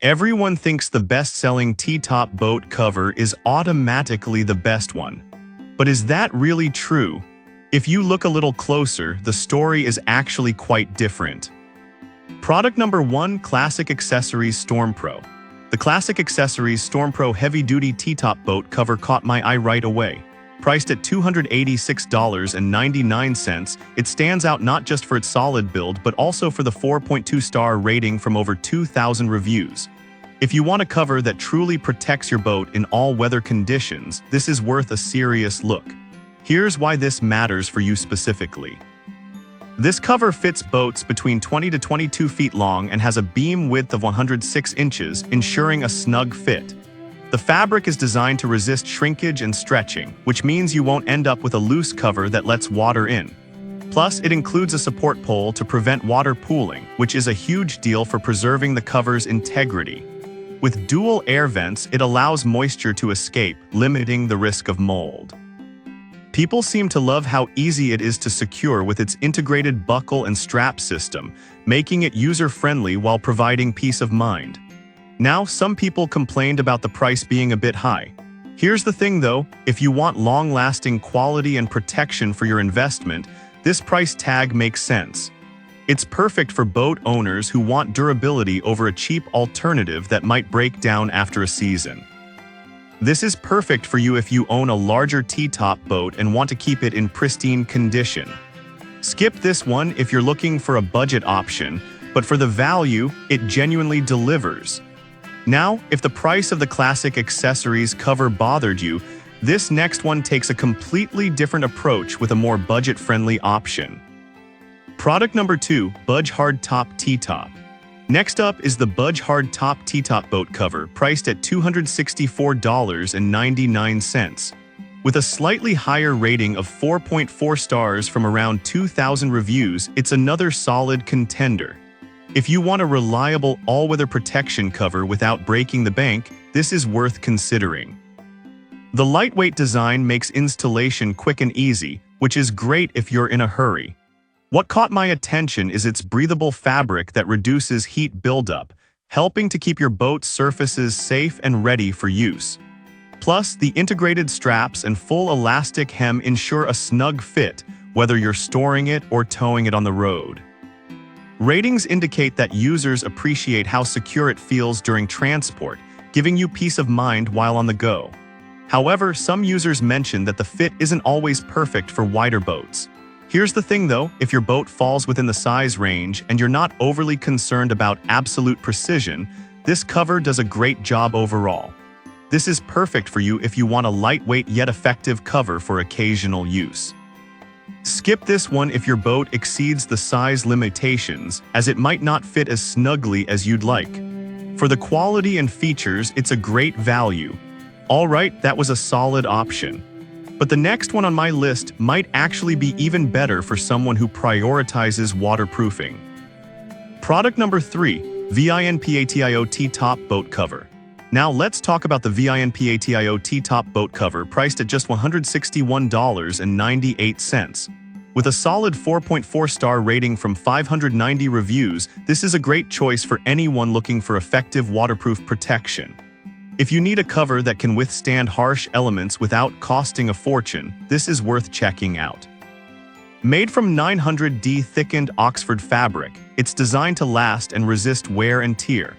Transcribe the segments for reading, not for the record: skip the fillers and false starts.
Everyone thinks the best-selling T-top boat cover is automatically the best one. But is that really true? If you look a little closer, the story is actually quite different. Product number 1, Classic Accessories Storm Pro. The Classic Accessories Storm Pro heavy-duty T-top boat cover caught my eye right away. Priced at $286.99, it stands out not just for its solid build but also for the 4.2-star rating from over 2,000 reviews. If you want a cover that truly protects your boat in all weather conditions, this is worth a serious look. Here's why this matters for you specifically. This cover fits boats between 20 to 22 feet long and has a beam width of 106 inches, ensuring a snug fit. The fabric is designed to resist shrinkage and stretching, which means you won't end up with a loose cover that lets water in. Plus, it includes a support pole to prevent water pooling, which is a huge deal for preserving the cover's integrity. With dual air vents, it allows moisture to escape, limiting the risk of mold. People seem to love how easy it is to secure with its integrated buckle and strap system, making it user-friendly while providing peace of mind. Now, some people complained about the price being a bit high. Here's the thing though, if you want long-lasting quality and protection for your investment, this price tag makes sense. It's perfect for boat owners who want durability over a cheap alternative that might break down after a season. This is perfect for you if you own a larger T-top boat and want to keep it in pristine condition. Skip this one if you're looking for a budget option, but for the value, it genuinely delivers. Now, if the price of the Classic Accessories cover bothered you, this next one takes a completely different approach with a more budget-friendly option. Product number 2, Budge Hard Top T-top. Next up is the Budge Hard Top T-top boat cover, priced at $264.99. With a slightly higher rating of 4.4 stars from around 2,000 reviews, it's another solid contender. If you want a reliable all-weather protection cover without breaking the bank, this is worth considering. The lightweight design makes installation quick and easy, which is great if you're in a hurry. What caught my attention is its breathable fabric that reduces heat buildup, helping to keep your boat's surfaces safe and ready for use. Plus, the integrated straps and full elastic hem ensure a snug fit, whether you're storing it or towing it on the road. Ratings indicate that users appreciate how secure it feels during transport, giving you peace of mind while on the go. However, some users mention that the fit isn't always perfect for wider boats. Here's the thing though, if your boat falls within the size range and you're not overly concerned about absolute precision, this cover does a great job overall. This is perfect for you if you want a lightweight yet effective cover for occasional use. Skip this one if your boat exceeds the size limitations, as it might not fit as snugly as you'd like. For the quality and features, it's a great value. Alright, that was a solid option. But the next one on my list might actually be even better for someone who prioritizes waterproofing. Product number 3, VINPATIO T-top boat cover. Now let's talk about the VINPATIO T-top boat cover, priced at just $161.98. With a solid 4.4-star rating from 590 reviews, this is a great choice for anyone looking for effective waterproof protection. If you need a cover that can withstand harsh elements without costing a fortune, this is worth checking out. Made from 900D thickened Oxford fabric, it's designed to last and resist wear and tear.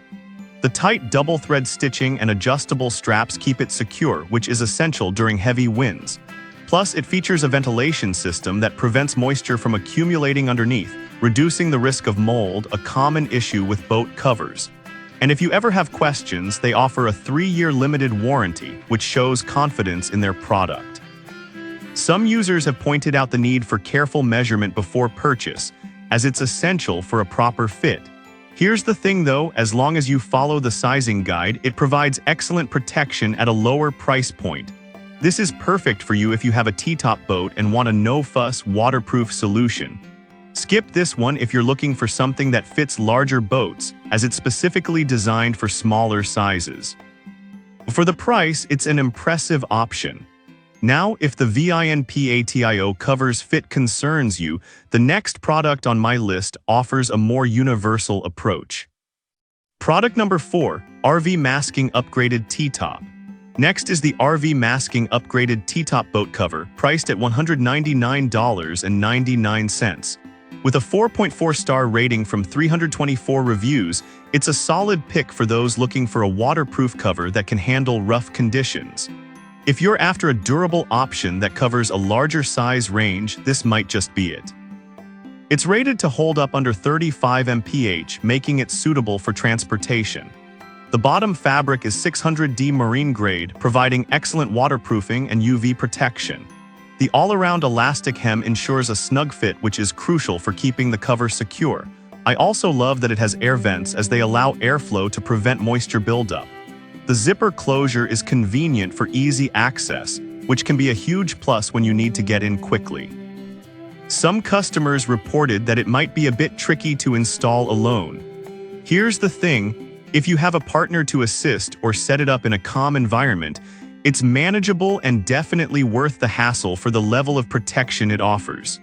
The tight double-thread stitching and adjustable straps keep it secure, which is essential during heavy winds. Plus, it features a ventilation system that prevents moisture from accumulating underneath, reducing the risk of mold, a common issue with boat covers. And if you ever have questions, they offer a 3-year limited warranty, which shows confidence in their product. Some users have pointed out the need for careful measurement before purchase, as it's essential for a proper fit. Here's the thing though, as long as you follow the sizing guide, it provides excellent protection at a lower price point. This is perfect for you if you have a T-top boat and want a no-fuss waterproof solution. Skip this one if you're looking for something that fits larger boats, as it's specifically designed for smaller sizes. For the price, it's an impressive option. Now, if the VINPATIO cover's fit concerns you, the next product on my list offers a more universal approach. Product number 4, RV Masking Upgraded T-Top. Next is the RV Masking Upgraded T-Top Boat Cover, priced at $199.99. With a 4.4-star rating from 324 reviews, it's a solid pick for those looking for a waterproof cover that can handle rough conditions. If you're after a durable option that covers a larger size range, this might just be it. It's rated to hold up under 35 mph, making it suitable for transportation. The bottom fabric is 600D marine grade, providing excellent waterproofing and UV protection. The all-around elastic hem ensures a snug fit, which is crucial for keeping the cover secure. I also love that it has air vents, as they allow airflow to prevent moisture buildup. The zipper closure is convenient for easy access, which can be a huge plus when you need to get in quickly. Some customers reported that it might be a bit tricky to install alone. Here's the thing, if you have a partner to assist or set it up in a calm environment, it's manageable and definitely worth the hassle for the level of protection it offers.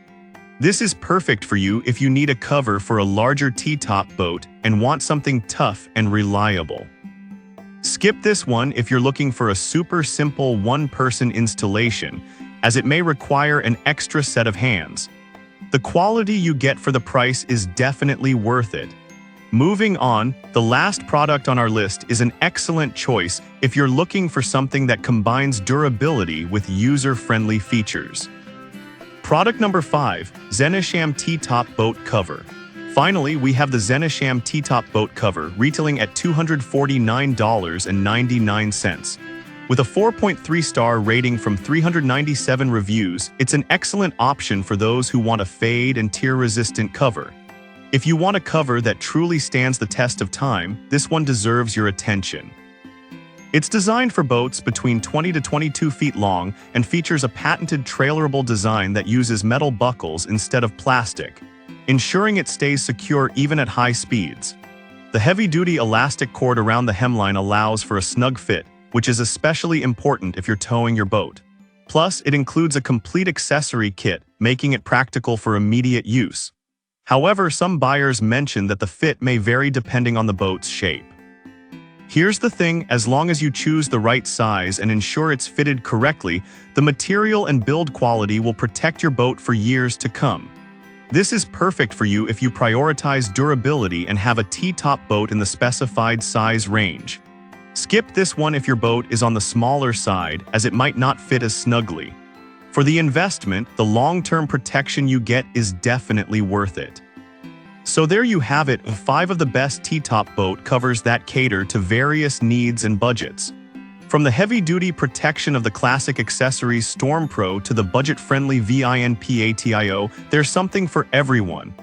This is perfect for you if you need a cover for a larger T-top boat and want something tough and reliable. Skip this one if you're looking for a super simple one-person installation, as it may require an extra set of hands. The quality you get for the price is definitely worth it. Moving on, the last product on our list is an excellent choice if you're looking for something that combines durability with user-friendly features. Product number 5, Zenisham T-Top Boat Cover. Finally, we have the Zenisham T-Top Boat Cover, retailing at $249.99. With a 4.3-star rating from 397 reviews, it's an excellent option for those who want a fade and tear-resistant cover. If you want a cover that truly stands the test of time, this one deserves your attention. It's designed for boats between 20 to 22 feet long and features a patented trailerable design that uses metal buckles instead of plastic, ensuring it stays secure even at high speeds. The heavy-duty elastic cord around the hemline allows for a snug fit, which is especially important if you're towing your boat. Plus, it includes a complete accessory kit, making it practical for immediate use. However, some buyers mention that the fit may vary depending on the boat's shape. Here's the thing, as long as you choose the right size and ensure it's fitted correctly, the material and build quality will protect your boat for years to come. This is perfect for you if you prioritize durability and have a T-top boat in the specified size range. Skip this one if your boat is on the smaller side, as it might not fit as snugly. For the investment, the long-term protection you get is definitely worth it. So there you have it, 5 of the best T-top boat covers that cater to various needs and budgets. From the heavy-duty protection of the classic accessories Storm Pro to the budget-friendly VINPATIO, there's something for everyone.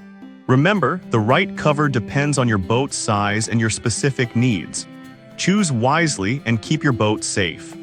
Remember, the right cover depends on your boat's size and your specific needs. Choose wisely and keep your boat safe.